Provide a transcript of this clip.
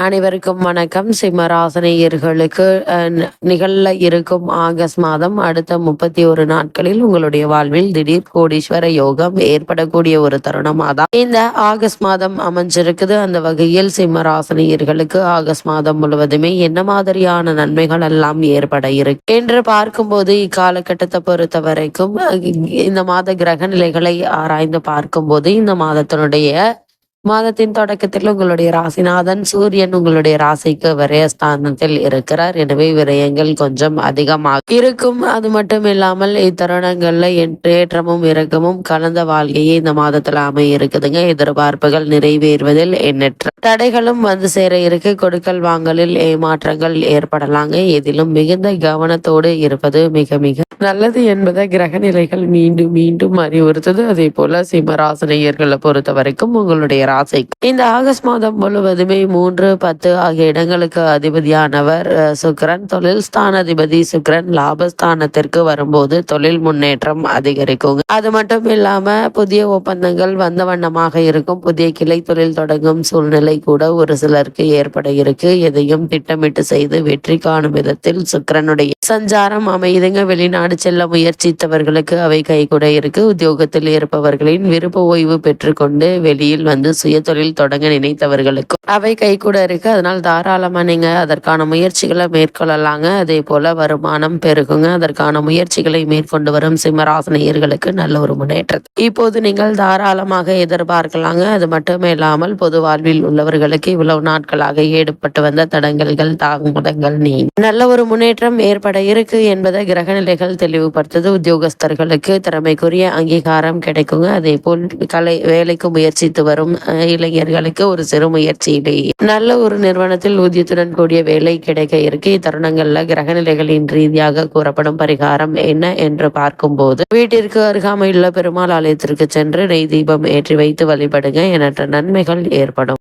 அனைவருக்கும் வணக்கம். சிம்மராசினியர்களுக்கு நிகழ இருக்கும் ஆகஸ்ட் மாதம் அடுத்த 31 நாட்களில் உங்களுடைய வாழ்வில் திடீர் கோடீஸ்வர யோகம் ஏற்படக்கூடிய ஒரு தருணமாக தான் இந்த ஆகஸ்ட் மாதம் அமைஞ்சிருக்குது. அந்த வகையில் சிம்மராசினியர்களுக்கு ஆகஸ்ட் மாதம் முழுவதுமே என்ன மாதிரியான நன்மைகள் எல்லாம் ஏற்பட இருக்கு என்று பார்க்கும்போது, இக்காலகட்டத்தை பொறுத்த வரைக்கும் இந்த மாத கிரக நிலைகளை ஆராய்ந்து பார்க்கும்போது, இந்த மாதத்தின் தொடக்கத்தில் உங்களுடைய ராசிநாதன் சூரியன் உங்களுடைய ராசிக்கு விரயஸ்தானத்தில் இருக்கிறார். எனவே விரயங்கள் கொஞ்சம் அதிகமாக இருக்கும். அது மட்டும் இல்லாமல் இத்தருணங்கள்ல ஏற்றமும் இறக்கமும் கலந்த வாழ்க்கையே இந்த மாதத்துல அமைய இருக்குதுங்க. எதிர்பார்ப்புகள் நிறைவேறுவதில் எண்ணற்ற தடைகளும் வந்து சேர இருக்கு. கொடுக்கல் வாங்கலில் ஏமாற்றங்கள் ஏற்படலாங்க. எதிலும் மிகுந்த கவனத்தோடு இருப்பது மிக மிக நல்லது என்பதை கிரக நிலைகள் மீண்டும் மீண்டும் அறிவுறுத்தது. அதே போல சிம்மராசினியர்களை பொறுத்த வரைக்கும் உங்களுடைய ராசிக்கு இந்த ஆகஸ்ட் மாதம் முழுவதுமே 3, 10 ஆகிய இடங்களுக்கு அதிபதியானவர் சுக்கிரன். தொழில் ஸ்தானாதிபதி சுக்கிரன் லாபஸ்தானத்திற்கு வரும்போது தொழில் முன்னேற்றம் அதிகரிக்கும். அது மட்டும் இல்லாம புதிய ஒப்பந்தங்கள் வந்த வண்ணமாக இருக்கும். புதிய கிளை தொழில் தொடங்கும் சூழ்நிலை கூட ஒரு சிலருக்கு ஏற்பட இருக்கு. எதையும் திட்டமிட்டு செய்து வெற்றி காணும் விதத்தில் சுக்கிரனுடைய சஞ்சாரம் அமையுதுங்க. வெளிநாடு செல்ல முயற்சித்தவர்களுக்கு அவை கைகூட இருக்கு. உத்தியோகத்தில் இருப்பவர்களின் விருப்ப ஓய்வு பெற்றுக்கொண்டு வெளியில் வந்து சுய தொழில் தொடங்க நினைத்தவர்களுக்கு அவை கைகூட இருக்கு. அதனால் தாராளமா நீங்க அதற்கான முயற்சிகளை மேற்கொள்ளலாங்க. அதே போல வருமானம் பெருகுங்க. அதற்கான முயற்சிகளை மேற்கொண்டு வரும் சிம்மராசினியர்களுக்கு நல்ல ஒரு முன்னேற்றம் இப்போது நீங்கள் தாராளமாக எதிர்பார்க்கலாங்க. அது மட்டுமே இல்லாமல் பொது வாழ்வில் உள்ளவர்களுக்கு இவ்வளவு நாட்களாக ஈடுபட்டு வந்த தடங்கல்கள் தாமதங்கள் நீ நல்ல ஒரு முன்னேற்றம் ஏற்பட இருக்கு என்பதை கிரக நிலைகள் தெளிவுபடுத்தது. உத்தியோகஸ்தர்களுக்கு திறமைக்குரிய அங்கீகாரம் கிடைக்குங்க. அதே போல் வேலைக்கு முயற்சித்து வரும் இளைஞர்களுக்கு ஒரு சிறு முயற்சியிலேயே நல்ல ஒரு நிறுவனத்தில் ஊதியத்துடன் கூடிய வேலை கிடைக்க இருக்கு. இத்தருணங்கள்ல கிரக நிலைகளின் ரீதியாக கூறப்படும் பரிகாரம் என்ன என்று பார்க்கும்போது, வீட்டிற்கு அருகாமையுள்ள பெருமாள் ஆலயத்திற்கு சென்று நெய் தீபம் ஏற்றி வைத்து வழிபடுங்க. எண்ணற்ற நன்மைகள் ஏற்படும்.